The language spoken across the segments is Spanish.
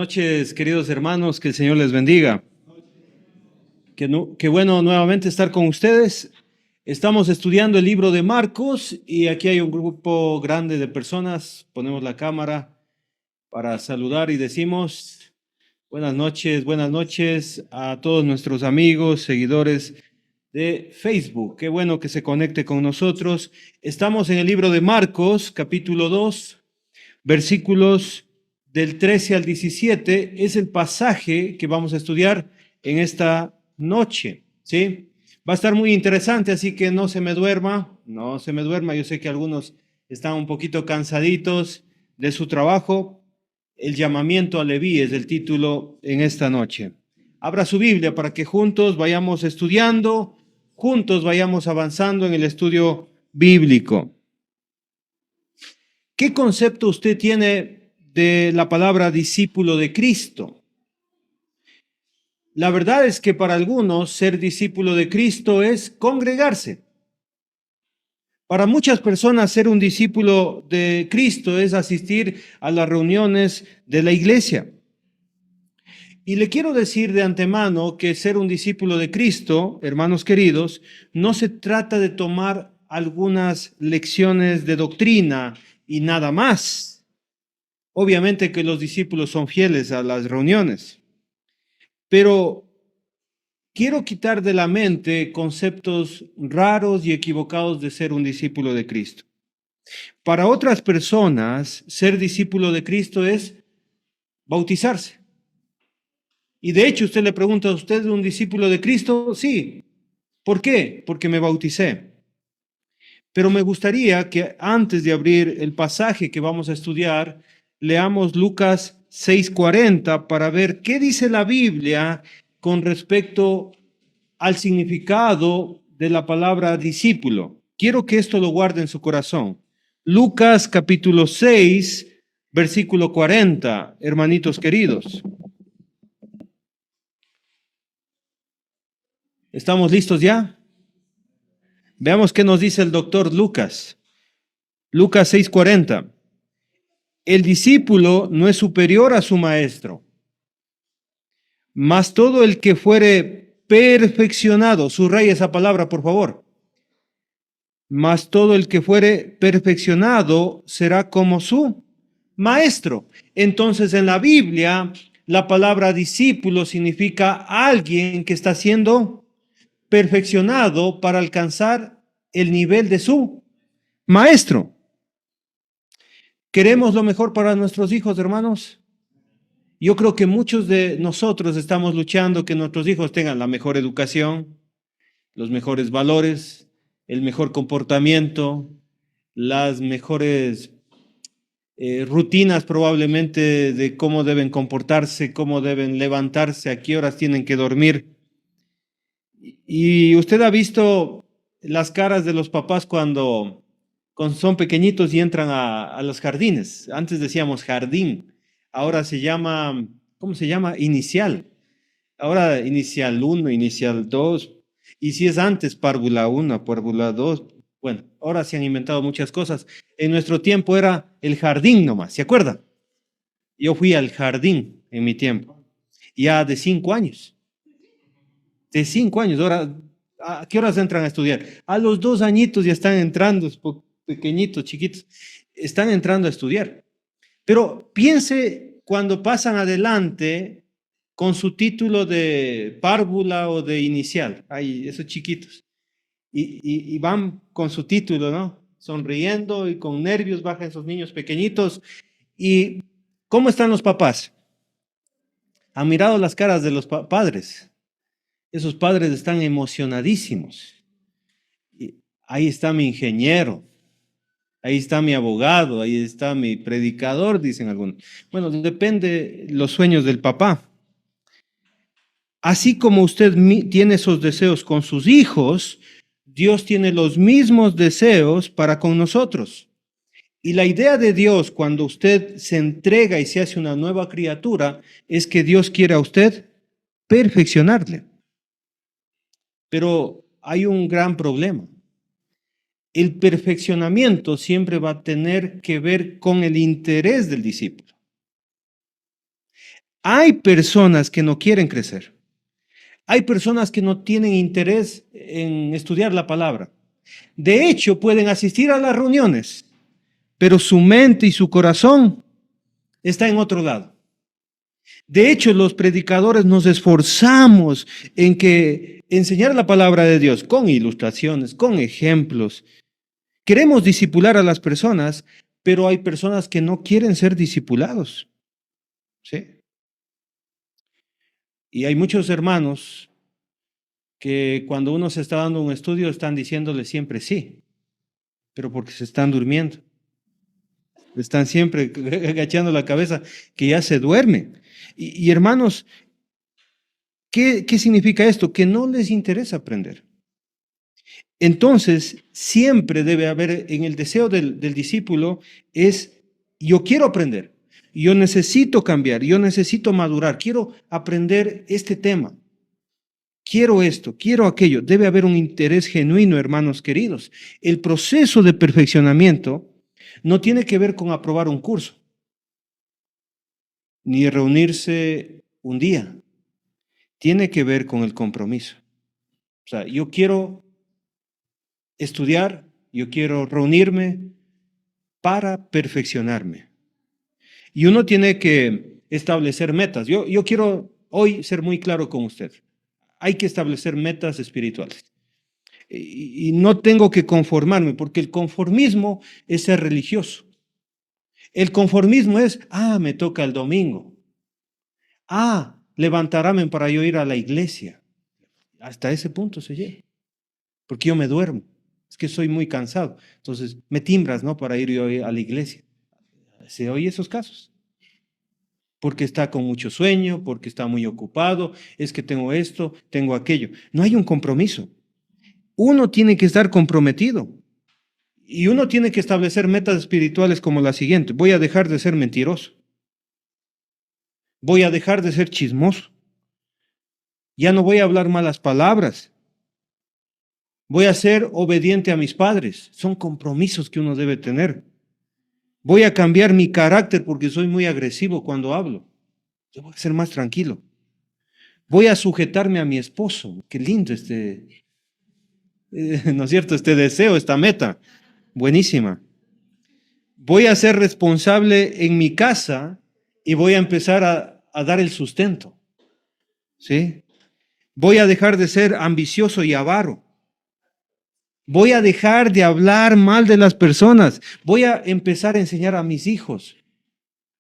noches, queridos hermanos, que el Señor les bendiga. Qué bueno nuevamente estar con ustedes. Estamos estudiando el libro de Marcos y aquí hay un grupo grande de personas. Ponemos la cámara para saludar y decimos buenas noches a todos nuestros amigos, seguidores de Facebook. Qué bueno que se conecte con nosotros. Estamos en el libro de Marcos, capítulo 2, versículos del 13 al 17, es el pasaje que vamos a estudiar en esta noche, ¿sí? Va a estar muy interesante, así que no se me duerma. Yo sé que algunos están un poquito cansaditos de su trabajo. El llamamiento a Leví es el título en esta noche. Abra su Biblia para que juntos vayamos estudiando, juntos vayamos avanzando en el estudio bíblico. ¿Qué concepto usted tiene de la palabra discípulo de Cristo? La verdad es que para algunos ser discípulo de Cristo es congregarse. Para muchas personas ser un discípulo de Cristo es asistir a las reuniones de la iglesia. Y le quiero decir de antemano que ser un discípulo de Cristo, hermanos queridos, no se trata de tomar algunas lecciones de doctrina y nada más. Obviamente que los discípulos son fieles a las reuniones, pero quiero quitar de la mente conceptos raros y equivocados de ser un discípulo de Cristo. Para otras personas, ser discípulo de Cristo es bautizarse. Y de hecho, usted le pregunta, ¿usted es un discípulo de Cristo? Sí. ¿Por qué? Porque me bauticé. Pero me gustaría que antes de abrir el pasaje que vamos a estudiar, leamos Lucas 6:40 para ver qué dice la Biblia con respecto al significado de la palabra discípulo. Quiero que esto lo guarde en su corazón. Lucas capítulo 6, versículo 40, hermanitos queridos. ¿Estamos listos ya? Veamos qué nos dice el doctor Lucas. Lucas 6:40. El discípulo no es superior a su maestro, mas todo el que fuere perfeccionado, subraya esa palabra, por favor. Mas todo el que fuere perfeccionado será como su maestro. Entonces, en la Biblia, la palabra discípulo significa alguien que está siendo perfeccionado para alcanzar el nivel de su maestro. ¿Queremos lo mejor para nuestros hijos, hermanos? Yo creo que muchos de nosotros estamos luchando que nuestros hijos tengan la mejor educación, los mejores valores, el mejor comportamiento, las mejores rutinas probablemente de cómo deben comportarse, cómo deben levantarse, a qué horas tienen que dormir. Y usted ha visto las caras de los papás cuando son pequeñitos y entran a los jardines. Antes decíamos jardín, ahora se llama, ¿cómo se llama? Inicial. Ahora inicial 1, inicial 2, y si es antes párvula 1, párvula 2. Bueno, ahora se han inventado muchas cosas. En nuestro tiempo era el jardín nomás, ¿se acuerda? Yo fui al jardín en mi tiempo, ya de 5 años. De 5 años, ahora, ¿a qué horas entran a estudiar? A los 2 añitos ya están entrando, pequeñitos, chiquitos, están entrando a estudiar. Pero piense cuando pasan adelante con su título de párvula o de inicial, ay, esos chiquitos, y van con su título, ¿no? Sonriendo y con nervios bajan esos niños pequeñitos. ¿Y cómo están los papás? ¿Han mirado las caras de los padres? Esos padres están emocionadísimos. Ahí está mi ingeniero, ahí está mi abogado, ahí está mi predicador, dicen algunos. Bueno, depende los sueños del papá. Así como usted tiene esos deseos con sus hijos, Dios tiene los mismos deseos para con nosotros. Y la idea de Dios cuando usted se entrega y se hace una nueva criatura es que Dios quiere a usted perfeccionarle. Pero hay un gran problema. El perfeccionamiento siempre va a tener que ver con el interés del discípulo. Hay personas que no quieren crecer. Hay personas que no tienen interés en estudiar la palabra. De hecho, pueden asistir a las reuniones, pero su mente y su corazón está en otro lado. De hecho, los predicadores nos esforzamos en que enseñar la palabra de Dios con ilustraciones, con ejemplos. Queremos discipular a las personas, pero hay personas que no quieren ser discipulados. ¿Sí? Y hay muchos hermanos que cuando uno se está dando un estudio están diciéndole siempre sí, pero porque se están durmiendo. Están siempre agachando la cabeza que ya se duermen. Y hermanos, ¿qué significa esto? Que no les interesa aprender. Entonces, siempre debe haber en el deseo del discípulo es, yo quiero aprender, yo necesito cambiar, yo necesito madurar, quiero aprender este tema, quiero esto, quiero aquello. Debe haber un interés genuino, hermanos queridos. El proceso de perfeccionamiento no tiene que ver con aprobar un curso, ni reunirse un día. Tiene que ver con el compromiso. O sea, yo quiero estudiar, yo quiero reunirme para perfeccionarme. Y uno tiene que establecer metas. Yo quiero hoy ser muy claro con usted. Hay que establecer metas espirituales. Y no tengo que conformarme, porque el conformismo es ser religioso. El conformismo es, me toca el domingo. Levantarme para yo ir a la iglesia. Hasta ese punto se llega. Porque yo me duermo. Es que soy muy cansado. Entonces me timbras, ¿no? Para ir yo a la iglesia. ¿Se oye esos casos? Porque está con mucho sueño, porque está muy ocupado, es que tengo esto, tengo aquello. No hay un compromiso. Uno tiene que estar comprometido. Y uno tiene que establecer metas espirituales como la siguiente. Voy a dejar de ser mentiroso. Voy a dejar de ser chismoso. Ya no voy a hablar malas palabras. Voy a ser obediente a mis padres. Son compromisos que uno debe tener. Voy a cambiar mi carácter porque soy muy agresivo cuando hablo. Yo voy a ser más tranquilo. Voy a sujetarme a mi esposo. Qué lindo ¿no es cierto? Este deseo, esta meta. Buenísima. Voy a ser responsable en mi casa y voy a empezar a dar el sustento. ¿Sí? Voy a dejar de ser ambicioso y avaro. Voy a dejar de hablar mal de las personas. Voy a empezar a enseñar a mis hijos.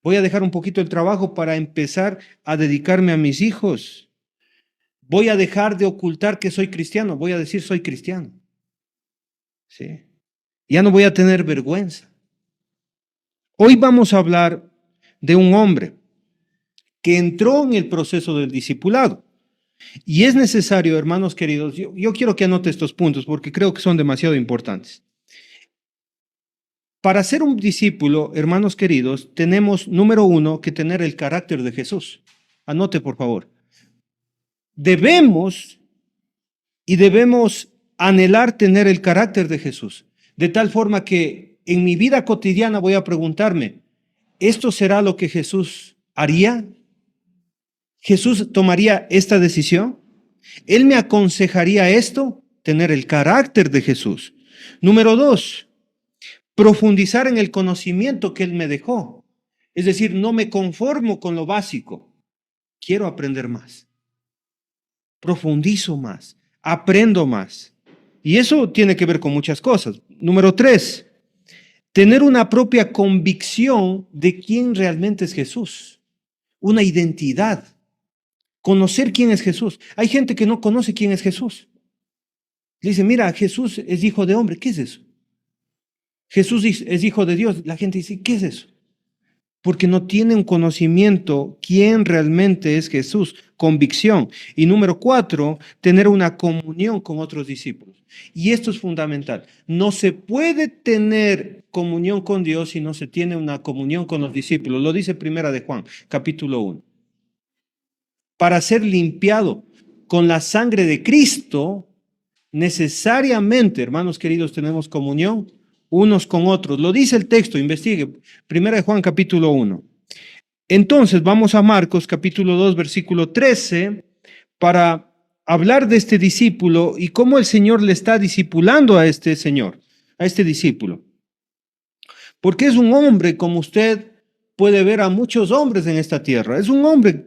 Voy a dejar un poquito el trabajo para empezar a dedicarme a mis hijos. Voy a dejar de ocultar que soy cristiano. Voy a decir soy cristiano. ¿Sí? Ya no voy a tener vergüenza. Hoy vamos a hablar de un hombre que entró en el proceso del discipulado. Y es necesario, hermanos queridos, yo quiero que anote estos puntos porque creo que son demasiado importantes. Para ser un discípulo, hermanos queridos, tenemos, número uno, que tener el carácter de Jesús. Anote, por favor. Debemos anhelar tener el carácter de Jesús, de tal forma que en mi vida cotidiana voy a preguntarme, ¿esto será lo que Jesús haría? ¿Jesús tomaría esta decisión? ¿Él me aconsejaría esto? Tener el carácter de Jesús. Número dos, profundizar en el conocimiento que Él me dejó. Es decir, no me conformo con lo básico. Quiero aprender más. Profundizo más. Aprendo más. Y eso tiene que ver con muchas cosas. Número tres, tener una propia convicción de quién realmente es Jesús. Una identidad. Conocer quién es Jesús. Hay gente que no conoce quién es Jesús. Dice, mira, Jesús es hijo de hombre. ¿Qué es eso? Jesús es hijo de Dios. La gente dice, ¿qué es eso? Porque no tiene un conocimiento quién realmente es Jesús. Convicción. Y número cuatro, tener una comunión con otros discípulos. Y esto es fundamental. No se puede tener comunión con Dios si no se tiene una comunión con los discípulos. Lo dice Primera de Juan, capítulo 1. Para ser limpiado con la sangre de Cristo, necesariamente, hermanos queridos, tenemos comunión unos con otros. Lo dice el texto, investigue. Primera de Juan, capítulo 1. Entonces vamos a Marcos capítulo 2, versículo 13, para hablar de este discípulo y cómo el Señor le está discipulando a este señor, a este discípulo. Porque es un hombre, como usted puede ver a muchos hombres en esta tierra. Es un hombre,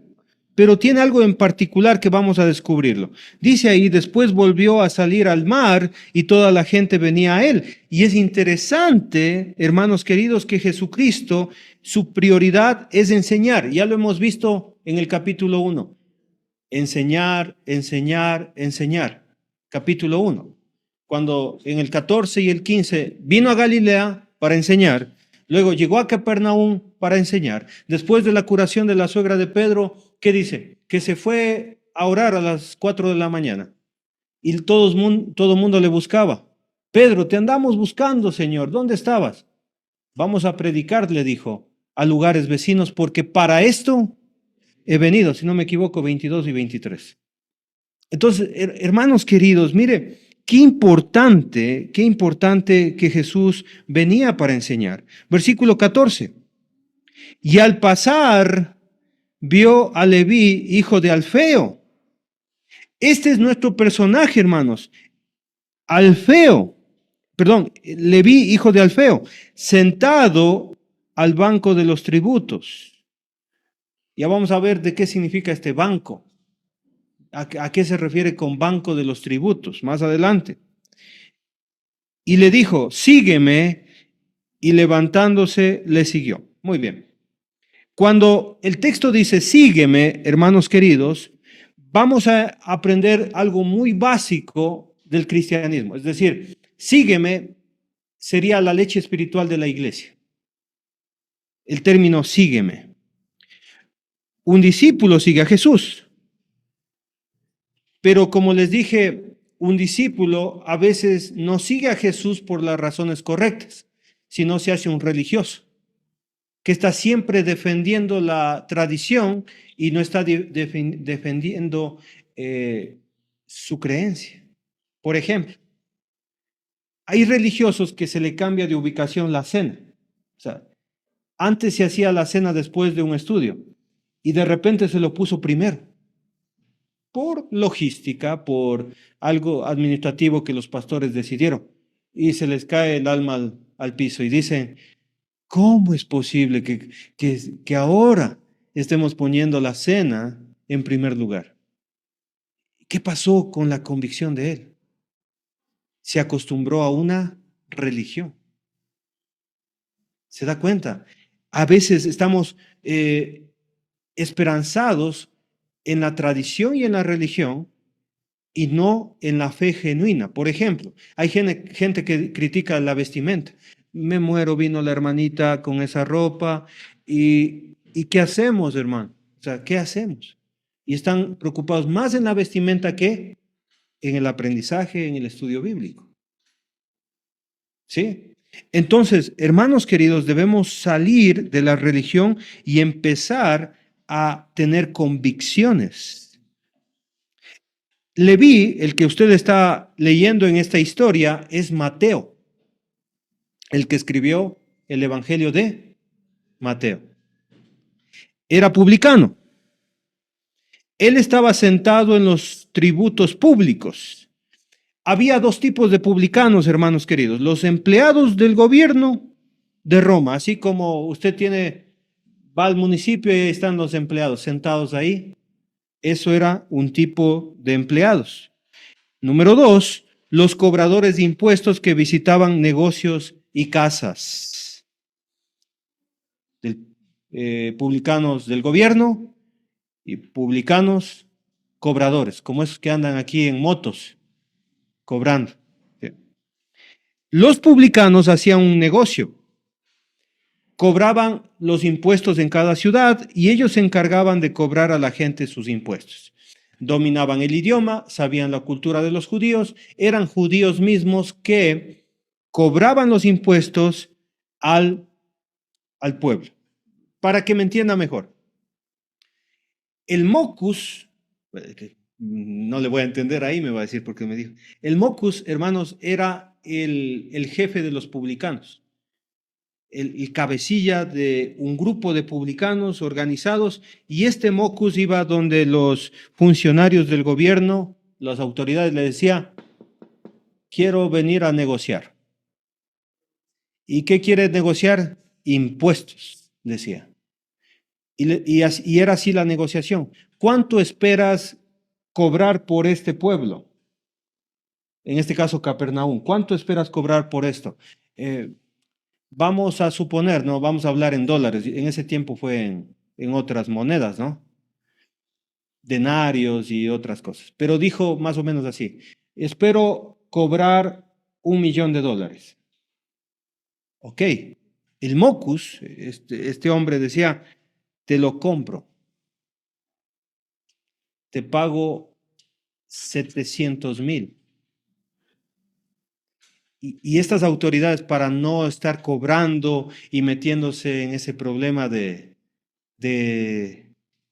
pero tiene algo en particular que vamos a descubrirlo. Dice ahí, después volvió a salir al mar y toda la gente venía a él. Y es interesante, hermanos queridos, que Jesucristo, su prioridad es enseñar. Ya lo hemos visto en el capítulo 1. Enseñar, enseñar, enseñar. Capítulo 1. Cuando en el 14 y el 15 vino a Galilea para enseñar, luego llegó a Capernaum para enseñar. Después de la curación de la suegra de Pedro, ¿qué dice? Que se fue a orar a las 4 de la mañana y todo mundo le buscaba. Pedro, te andamos buscando, Señor, ¿dónde estabas? Vamos a predicar, le dijo, a lugares vecinos, porque para esto he venido, si no me equivoco, 22 y 23. Entonces, hermanos queridos, mire, qué importante que Jesús venía para enseñar. Versículo 14. Y al pasar, vio a Leví, hijo de Alfeo. Este es nuestro personaje, hermanos. Leví, hijo de Alfeo, sentado al banco de los tributos. Ya vamos a ver de qué significa este banco. ¿A qué se refiere con banco de los tributos? Más adelante. Y le dijo, sígueme, y levantándose le siguió. Muy bien. Cuando el texto dice, sígueme, hermanos queridos, vamos a aprender algo muy básico del cristianismo. Es decir, sígueme sería la leche espiritual de la iglesia. El término sígueme. Un discípulo sigue a Jesús. Pero como les dije, un discípulo a veces no sigue a Jesús por las razones correctas, sino se hace un religioso, que está siempre defendiendo la tradición y no está defendiendo su creencia. Por ejemplo, hay religiosos que se le cambia de ubicación la cena. O sea, antes se hacía la cena después de un estudio y de repente se lo puso primero. Por logística, por algo administrativo que los pastores decidieron. Y se les cae el alma al piso y dicen, ¿cómo es posible que ahora estemos poniendo la cena en primer lugar? ¿Qué pasó con la convicción de él? Se acostumbró a una religión. ¿Se da cuenta? A veces estamos esperanzados en la tradición y en la religión y no en la fe genuina. Por ejemplo, hay gente que critica la vestimenta. Me muero, vino la hermanita con esa ropa y ¿qué hacemos, hermano? O sea, ¿qué hacemos? Y están preocupados más en la vestimenta que en el aprendizaje, en el estudio bíblico. ¿Sí? Entonces, hermanos queridos, debemos salir de la religión y empezar a tener convicciones. Leví, el que usted está leyendo en esta historia, es Mateo, el que escribió el Evangelio de Mateo. Era publicano. Él estaba sentado en los tributos públicos. Había dos tipos de publicanos, hermanos queridos. Los empleados del gobierno de Roma, así como usted va al municipio y están los empleados sentados ahí. Eso era un tipo de empleados. Número 2, los cobradores de impuestos que visitaban negocios y casas. Publicanos del gobierno y publicanos cobradores, como esos que andan aquí en motos, cobrando. Los publicanos hacían un negocio. Cobraban los impuestos en cada ciudad y ellos se encargaban de cobrar a la gente sus impuestos. Dominaban el idioma, sabían la cultura de los judíos, eran judíos mismos que cobraban los impuestos al pueblo. Para que me entienda mejor, el mocus, no le voy a entender ahí, me va a decir porque me dijo, el mocus, hermanos, era el jefe de los publicanos. el cabecilla de un grupo de publicanos organizados, y este Mockus iba donde los funcionarios del gobierno, las autoridades, le decía: quiero venir a negociar. ¿Y qué quiere negociar? Impuestos, decía. Y era así la negociación. ¿Cuánto esperas cobrar por este pueblo? En este caso, Capernaum. ¿Cuánto esperas cobrar por esto? Vamos a suponer, ¿no? Vamos a hablar en dólares. En ese tiempo fue en otras monedas, ¿no? Denarios y otras cosas. Pero dijo más o menos así: espero cobrar $1.000.000. Ok. El Mockus, este hombre decía: te lo compro. Te pago 700,000. Y estas autoridades, para no estar cobrando y metiéndose en ese problema de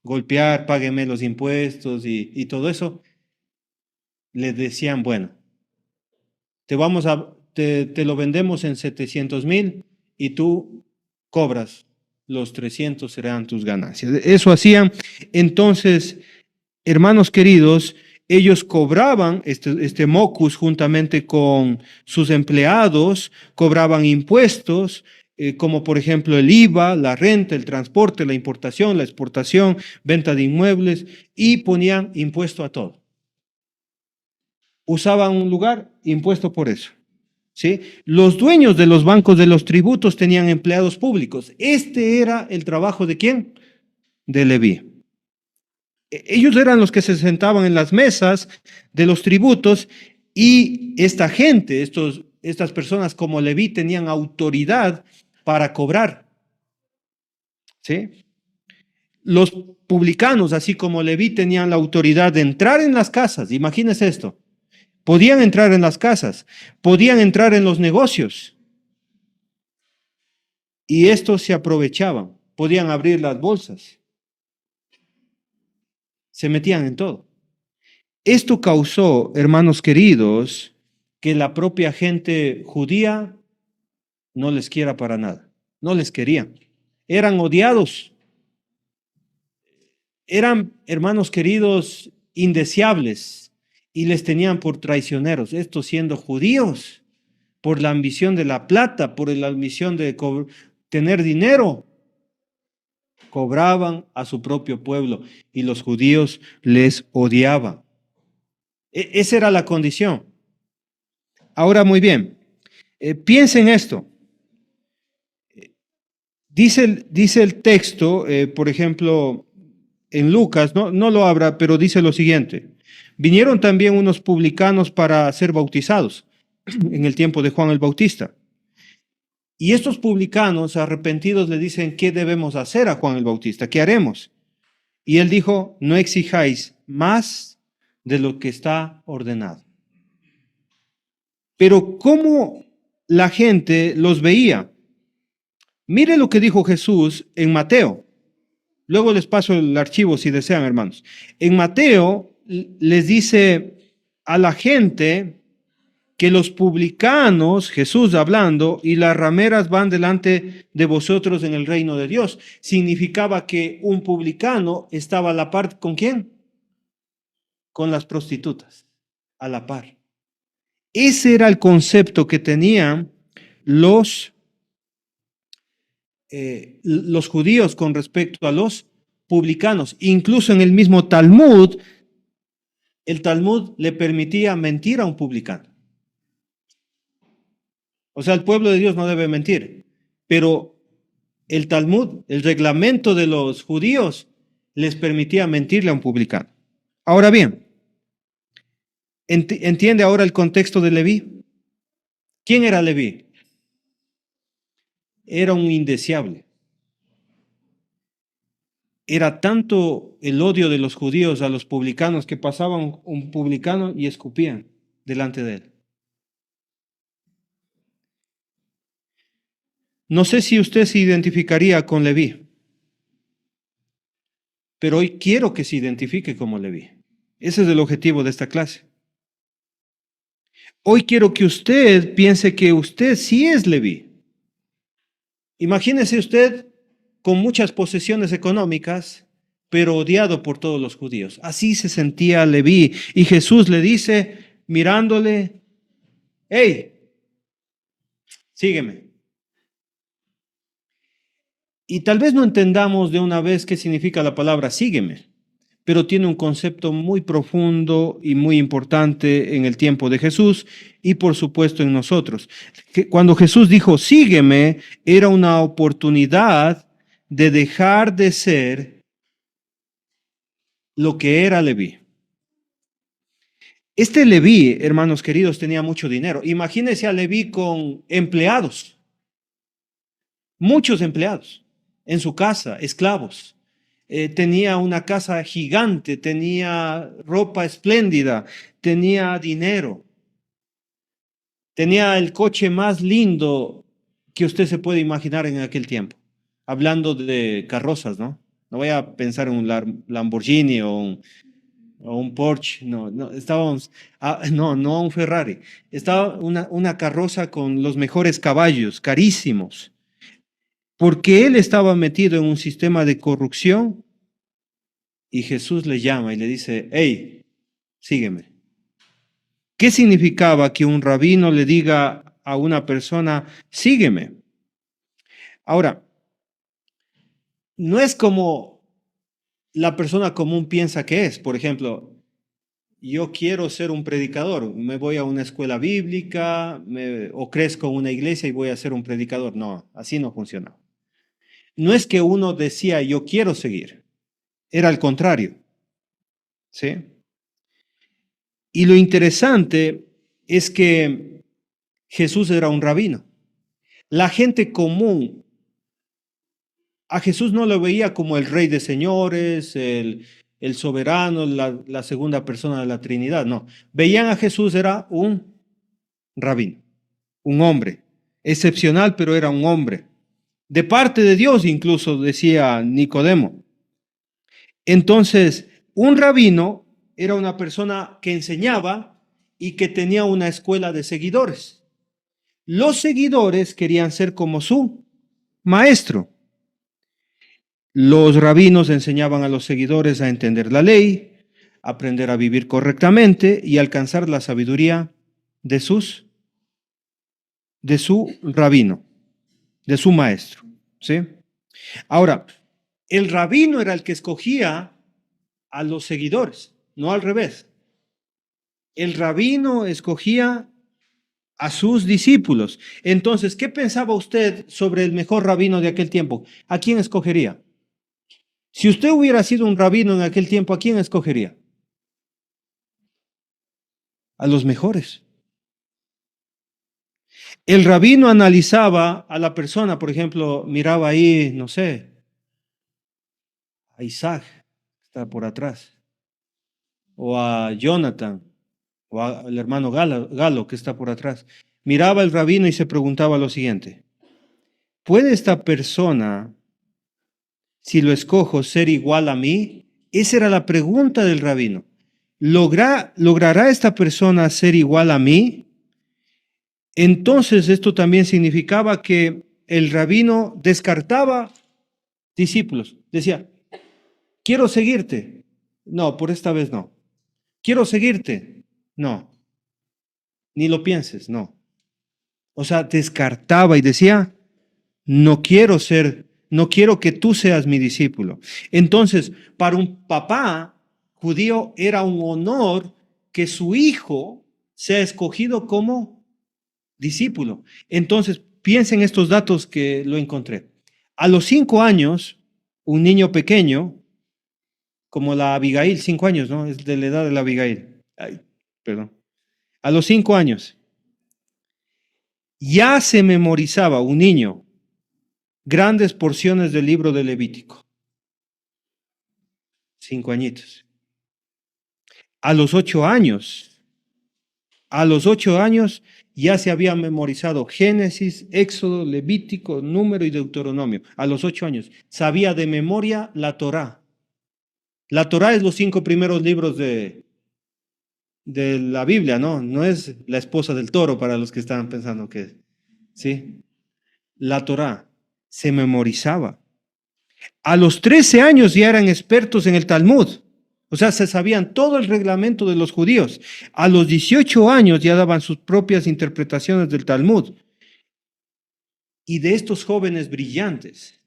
golpear, págueme los impuestos y todo eso, le decían: bueno, te lo vendemos en 700,000 y tú cobras los 300, serán tus ganancias. Eso hacían. Entonces, hermanos queridos, ellos cobraban este Mockus juntamente con sus empleados, cobraban impuestos, como por ejemplo el IVA, la renta, el transporte, la importación, la exportación, venta de inmuebles, y ponían impuesto a todo. Usaban un lugar, impuesto por eso. ¿Sí? Los dueños de los bancos de los tributos tenían empleados públicos. Este era el trabajo ¿de quién? De Leví. Ellos eran los que se sentaban en las mesas de los tributos, y esta gente, estas personas como Leví, tenían autoridad para cobrar. ¿Sí? Los publicanos, así como Leví, tenían la autoridad de entrar en las casas. Imagínense esto. Podían entrar en las casas, podían entrar en los negocios, y estos se aprovechaban. Podían abrir las bolsas, se metían en todo. Esto causó, hermanos queridos, que la propia gente judía no les quiera para nada. No les querían. Eran odiados. Eran, hermanos queridos, indeseables, y les tenían por traicioneros. Estos siendo judíos, por la ambición de la plata, por la ambición de tener dinero, cobraban a su propio pueblo, y los judíos les odiaban. Esa era la condición. Ahora, muy bien, piensen esto. Dice el texto, por ejemplo, en Lucas, no lo abra, pero dice lo siguiente: vinieron también unos publicanos para ser bautizados en el tiempo de Juan el Bautista. Y estos publicanos arrepentidos le dicen: ¿qué debemos hacer a Juan el Bautista? ¿Qué haremos? Y él dijo: no exijáis más de lo que está ordenado. Pero ¿cómo la gente los veía? Mire lo que dijo Jesús en Mateo. Luego les paso el archivo si desean, hermanos. En Mateo les dice a la gente que los publicanos, Jesús hablando, y las rameras van delante de vosotros en el reino de Dios. Significaba que un publicano estaba a la par, ¿con quién? Con las prostitutas, a la par. Ese era el concepto que tenían los judíos con respecto a los publicanos. Incluso en el mismo Talmud, el Talmud le permitía mentir a un publicano. O sea, el pueblo de Dios no debe mentir, pero el Talmud, el reglamento de los judíos, les permitía mentirle a un publicano. Ahora bien, ¿entiende ahora el contexto de Leví? ¿Quién era Leví? Era un indeseable. Era tanto el odio de los judíos a los publicanos que pasaban un publicano y escupían delante de él. No sé si usted se identificaría con Leví, pero hoy quiero que se identifique como Leví. Ese es el objetivo de esta clase. Hoy quiero que usted piense que usted sí es Leví. Imagínese usted con muchas posesiones económicas, pero odiado por todos los judíos. Así se sentía Leví. Y Jesús le dice, mirándole, hey, sígueme. Y tal vez no entendamos de una vez qué significa la palabra sígueme, pero tiene un concepto muy profundo y muy importante en el tiempo de Jesús y por supuesto en nosotros. Cuando Jesús dijo sígueme, era una oportunidad de dejar de ser lo que era Leví. Este Leví, hermanos queridos, tenía mucho dinero. Imagínense a Leví con empleados, muchos empleados en su casa, esclavos. Tenía una casa gigante, tenía ropa espléndida, tenía dinero, tenía el coche más lindo que usted se puede imaginar en aquel tiempo. Hablando de carrozas, ¿no? No voy a pensar en un Lamborghini o un Porsche, no, no, estábamos, no un Ferrari, estaba una carroza con los mejores caballos, carísimos, porque él estaba metido en un sistema de corrupción y Jesús le llama y le dice, hey, sígueme. ¿Qué significaba que un rabino le diga a una persona, sígueme? Ahora, no es como la persona común piensa que es. Por ejemplo, yo quiero ser un predicador, me voy a una escuela bíblica o crezco en una iglesia y voy a ser un predicador. No, así no funciona. No es que uno decía, yo quiero seguir, era al contrario. ¿Sí? Y lo interesante es que Jesús era un rabino. La gente común a Jesús no lo veía como el rey de señores, el soberano, la segunda persona de la Trinidad. No, veían a Jesús era un rabino, un hombre excepcional, pero era un hombre. De parte de Dios, incluso decía Nicodemo. Entonces, un rabino era una persona que enseñaba y que tenía una escuela de seguidores. Los seguidores querían ser como su maestro. Los rabinos enseñaban a los seguidores a entender la ley, aprender a vivir correctamente y alcanzar la sabiduría de su rabino, de su maestro, ¿sí? Ahora, el rabino era el que escogía a los seguidores, no al revés. El rabino escogía a sus discípulos. Entonces, ¿qué pensaba usted sobre el mejor rabino de aquel tiempo? ¿A quién escogería? Si usted hubiera sido un rabino en aquel tiempo, ¿a quién escogería? A los mejores. El rabino analizaba a la persona, por ejemplo, miraba ahí, no sé, a Isaac, que está por atrás, o a Jonathan, o al hermano Galo, que está por atrás. Miraba el rabino y se preguntaba lo siguiente: ¿puede esta persona, si lo escojo, ser igual a mí? Esa era la pregunta del rabino. ¿Logrará esta persona ser igual a mí? Entonces esto también significaba que el rabino descartaba discípulos. Decía, quiero seguirte. No, por esta vez no. Quiero seguirte. No. Ni lo pienses, no. O sea, descartaba y decía, no quiero que tú seas mi discípulo. Entonces, para un papá judío era un honor que su hijo sea escogido como discípulo. Entonces, piensen estos datos que lo encontré. A los 5 años, un niño pequeño, como la Abigail, 5 años, ¿no? Es de la edad de la Abigail. Ay, perdón. A los 5 años, ya se memorizaba un niño grandes porciones del libro de Levítico. 5 añitos. A los 8 años, ya se había memorizado Génesis, Éxodo, Levítico, Número y Deuteronomio. A los 8 años. Sabía de memoria la Torá. La Torá es los 5 primeros libros de la Biblia, ¿no? No es la esposa del toro para los que estaban pensando que es. ¿Sí? La Torá. se memorizaba. A los 13 años ya eran expertos en el Talmud. O sea, se sabían todo el reglamento de los judíos. A los 18 años ya daban sus propias interpretaciones del Talmud. Y de estos jóvenes brillantes,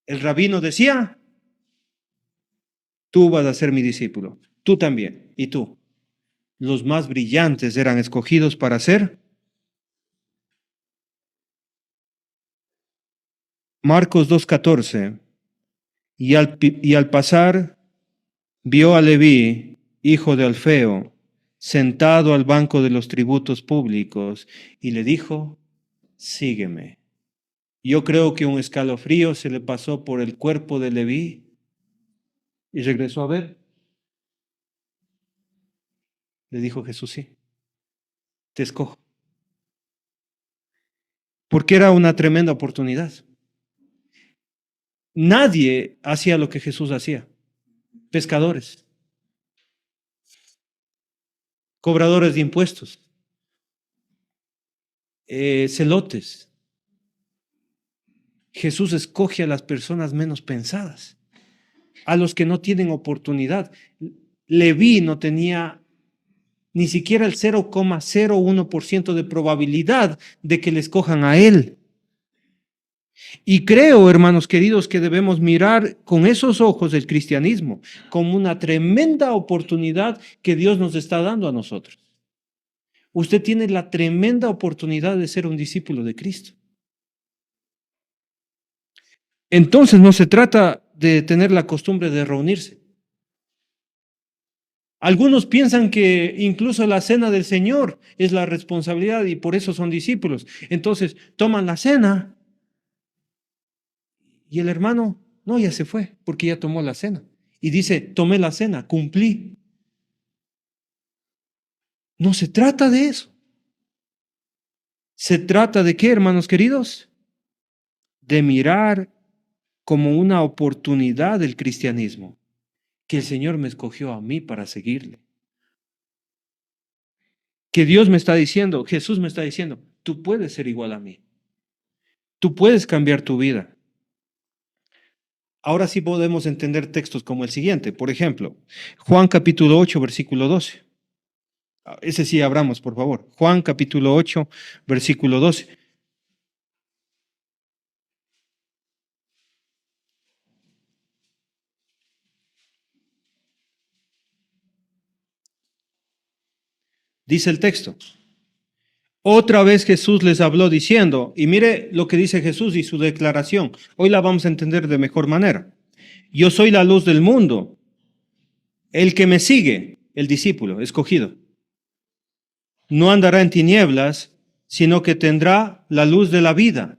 el rabino decía, tú vas a ser mi discípulo, tú también, y tú. Los más brillantes eran escogidos para ser. Marcos 2:14. Y al pasar, vio a Leví, hijo de Alfeo, sentado al banco de los tributos públicos, y le dijo, sígueme. Yo creo que un escalofrío se le pasó por el cuerpo de Leví y regresó a ver. Le dijo Jesús, sí, te escojo. Porque era una tremenda oportunidad. Nadie hacía lo que Jesús hacía. Pescadores, cobradores de impuestos, celotes. Jesús escoge a las personas menos pensadas, a los que no tienen oportunidad. Leví no tenía ni siquiera el 0,01% de probabilidad de que le escojan a él. Y creo, hermanos queridos, que debemos mirar con esos ojos el cristianismo como una tremenda oportunidad que Dios nos está dando a nosotros. Usted tiene la tremenda oportunidad de ser un discípulo de Cristo. Entonces no se trata de tener la costumbre de reunirse. Algunos piensan que incluso la cena del Señor es la responsabilidad y por eso son discípulos. Entonces toman la cena y el hermano, no, ya se fue porque ya tomó la cena. Y dice, tomé la cena, cumplí. No se trata de eso. Se trata de qué, hermanos queridos? De mirar como una oportunidad del cristianismo, que el Señor me escogió a mí para seguirle. Que Dios me está diciendo, Jesús me está diciendo, tú puedes ser igual a mí. Tú puedes cambiar tu vida. Ahora sí podemos entender textos como el siguiente. Por ejemplo, Juan capítulo 8, versículo 12. Ese sí abramos, por favor. Juan capítulo 8, versículo 12. Dice el texto. Otra vez Jesús les habló diciendo, y mire lo que dice Jesús y su declaración. Hoy la vamos a entender de mejor manera. Yo soy la luz del mundo. El que me sigue, el discípulo escogido, no andará en tinieblas, sino que tendrá la luz de la vida.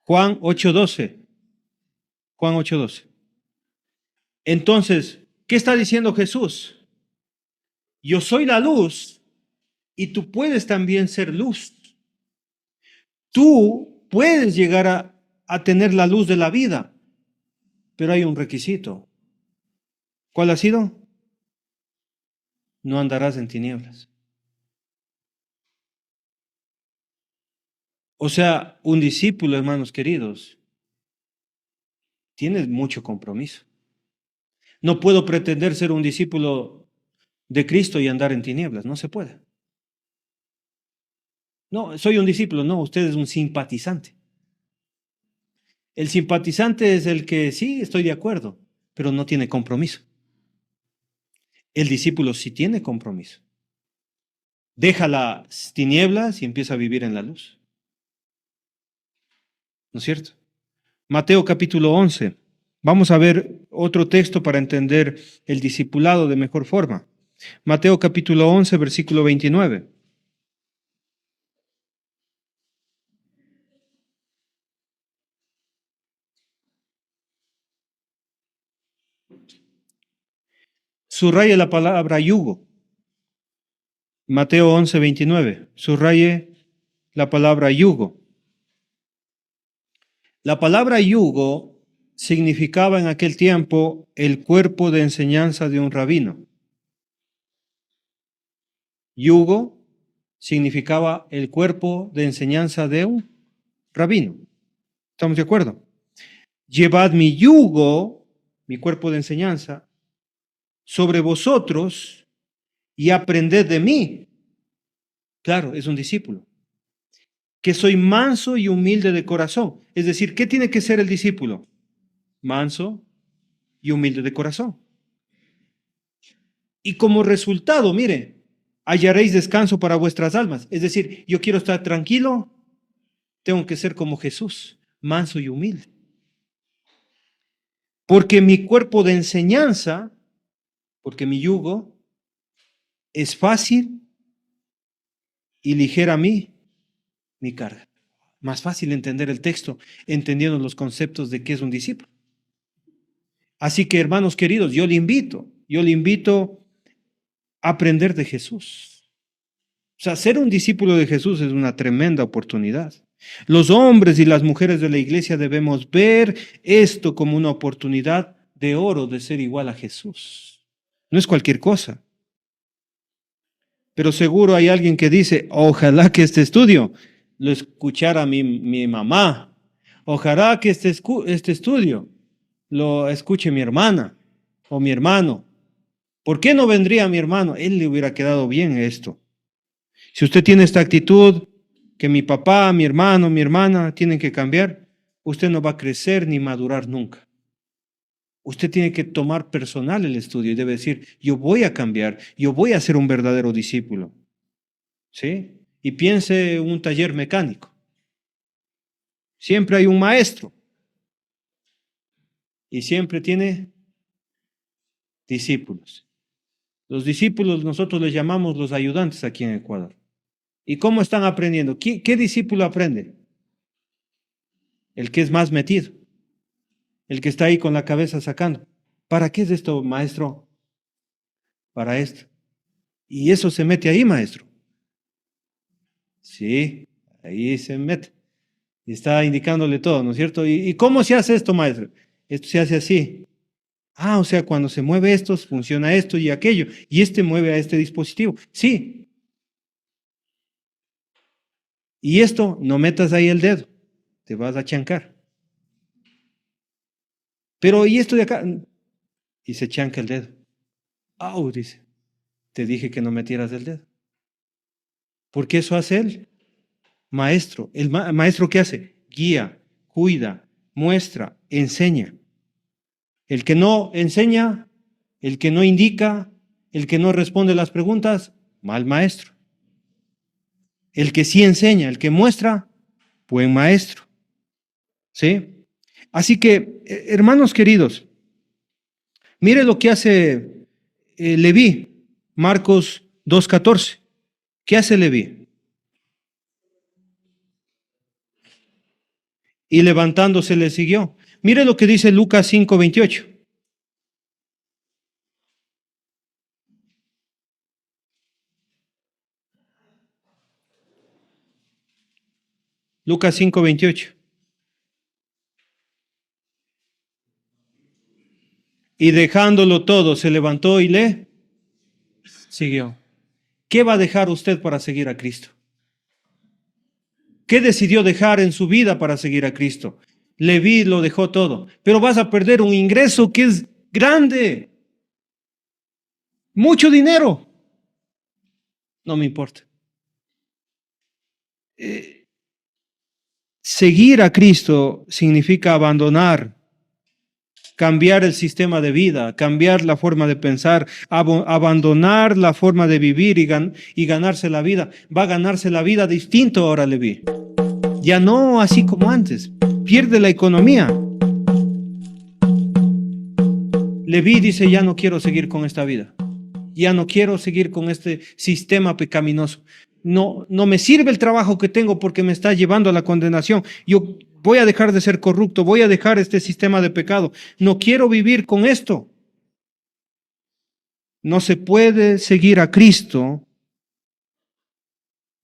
Juan 8:12. Juan 8:12. Entonces, ¿qué está diciendo Jesús? Yo soy la luz y tú puedes también ser luz. Tú puedes llegar a tener la luz de la vida, pero hay un requisito. ¿Cuál ha sido? No andarás en tinieblas. O sea, un discípulo, hermanos queridos, tiene mucho compromiso. No puedo pretender ser un discípulo de Cristo y andar en tinieblas, no se puede. No, soy un discípulo, no, usted es un simpatizante. El simpatizante es el que sí, estoy de acuerdo, pero no tiene compromiso. El discípulo sí tiene compromiso. Deja las tinieblas y empieza a vivir en la luz. ¿No es cierto? Mateo capítulo 11. Vamos a ver otro texto para entender el discipulado de mejor forma. Mateo capítulo 11, versículo 29. Subraye la palabra yugo. Mateo 11, 29. Subraye la palabra yugo. La palabra yugo significaba en aquel tiempo el cuerpo de enseñanza de un rabino. Yugo significaba el cuerpo de enseñanza de un rabino. ¿Estamos de acuerdo? Llevad mi yugo, mi cuerpo de enseñanza, sobre vosotros y aprended de mí. Claro, es un discípulo. Que soy manso y humilde de corazón. Es decir, ¿qué tiene que ser el discípulo? Manso y humilde de corazón. Y como resultado, mire, hallaréis descanso para vuestras almas. Es decir, yo quiero estar tranquilo, tengo que ser como Jesús, manso y humilde. Porque mi cuerpo de enseñanza, porque mi yugo es fácil y ligera mi carga. Más fácil entender el texto, entendiendo los conceptos de qué es un discípulo. Así que, hermanos queridos, yo le invito a aprender de Jesús. O sea, ser un discípulo de Jesús es una tremenda oportunidad. Los hombres y las mujeres de la iglesia debemos ver esto como una oportunidad de oro de ser igual a Jesús. No es cualquier cosa. Pero seguro hay alguien que dice, ojalá que este estudio lo escuchara mi mamá. Ojalá que este estudio lo escuche mi hermana o mi hermano. ¿Por qué no vendría mi hermano? Él le hubiera quedado bien esto. Si usted tiene esta actitud, que mi papá, mi hermano, mi hermana tienen que cambiar, usted no va a crecer ni madurar nunca. Usted tiene que tomar personal el estudio y debe decir, yo voy a cambiar, yo voy a ser un verdadero discípulo. ¿Sí? Y piense en un taller mecánico. Siempre hay un maestro y siempre tiene discípulos. Los discípulos nosotros les llamamos los ayudantes aquí en Ecuador. ¿Y cómo están aprendiendo? ¿Qué discípulo aprende? El que es más metido, el que está ahí con la cabeza sacando. ¿Para qué es esto, maestro? Para esto. Y eso se mete ahí, maestro. Sí, ahí se mete. Y está indicándole todo, ¿no es cierto? ¿Y cómo se hace esto, maestro? Esto se hace así. Ah, o sea, cuando se mueve esto, funciona esto y aquello. Y este mueve a este dispositivo. Sí. Y esto, no metas ahí el dedo. Te vas a chancar. Pero, ¿y esto de acá? Y se chanca el dedo. Au, dice. Te dije que no metieras el dedo. Porque eso hace él. Maestro. ¿El maestro qué hace? Guía, cuida, muestra, enseña. El que no enseña, el que no indica, el que no responde las preguntas, mal maestro. El que sí enseña, el que muestra, buen maestro. ¿Sí? Así que, hermanos queridos, mire lo que hace Leví, Marcos 2:14. ¿Qué hace Leví? Y levantándose le siguió. Mire lo que dice Lucas 5:28. Lucas 5:28. Y dejándolo todo, se levantó y le siguió. ¿Qué va a dejar usted para seguir a Cristo? ¿Qué decidió dejar en su vida para seguir a Cristo? Leví lo dejó todo, pero vas a perder un ingreso que es grande. Mucho dinero. No me importa. Seguir a Cristo significa abandonar, cambiar el sistema de vida, cambiar la forma de pensar, abandonar la forma de vivir y ganarse la vida. Va a ganarse la vida distinto ahora, Leví. Ya no así como antes. Pierde la economía. Leví dice, ya no quiero seguir con esta vida. Ya no quiero seguir con este sistema pecaminoso. No, no me sirve el trabajo que tengo porque me está llevando a la condenación. Yo voy a dejar de ser corrupto, voy a dejar este sistema de pecado. No quiero vivir con esto. No se puede seguir a Cristo.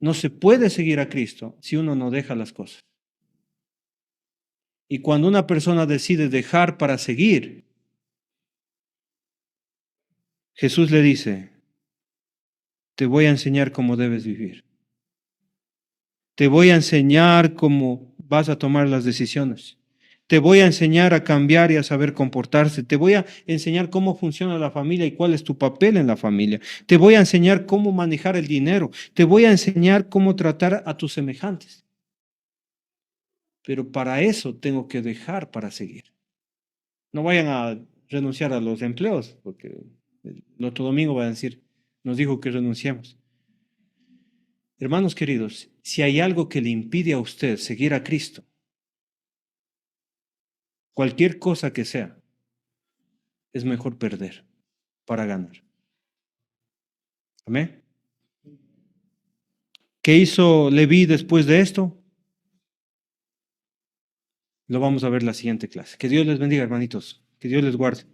No se puede seguir a Cristo si uno no deja las cosas. Y cuando una persona decide dejar para seguir, Jesús le dice, te voy a enseñar cómo debes vivir. Te voy a enseñar cómo vas a tomar las decisiones. Te voy a enseñar a cambiar y a saber comportarse. Te voy a enseñar cómo funciona la familia y cuál es tu papel en la familia. Te voy a enseñar cómo manejar el dinero. Te voy a enseñar cómo tratar a tus semejantes. Pero para eso tengo que dejar para seguir. No vayan a renunciar a los empleos, porque el otro domingo va a decir, nos dijo que renunciamos. Hermanos queridos, si hay algo que le impide a usted seguir a Cristo, cualquier cosa que sea, es mejor perder para ganar. Amén. ¿Qué hizo Leví después de esto? Lo vamos a ver en la siguiente clase. Que Dios les bendiga, hermanitos. Que Dios les guarde.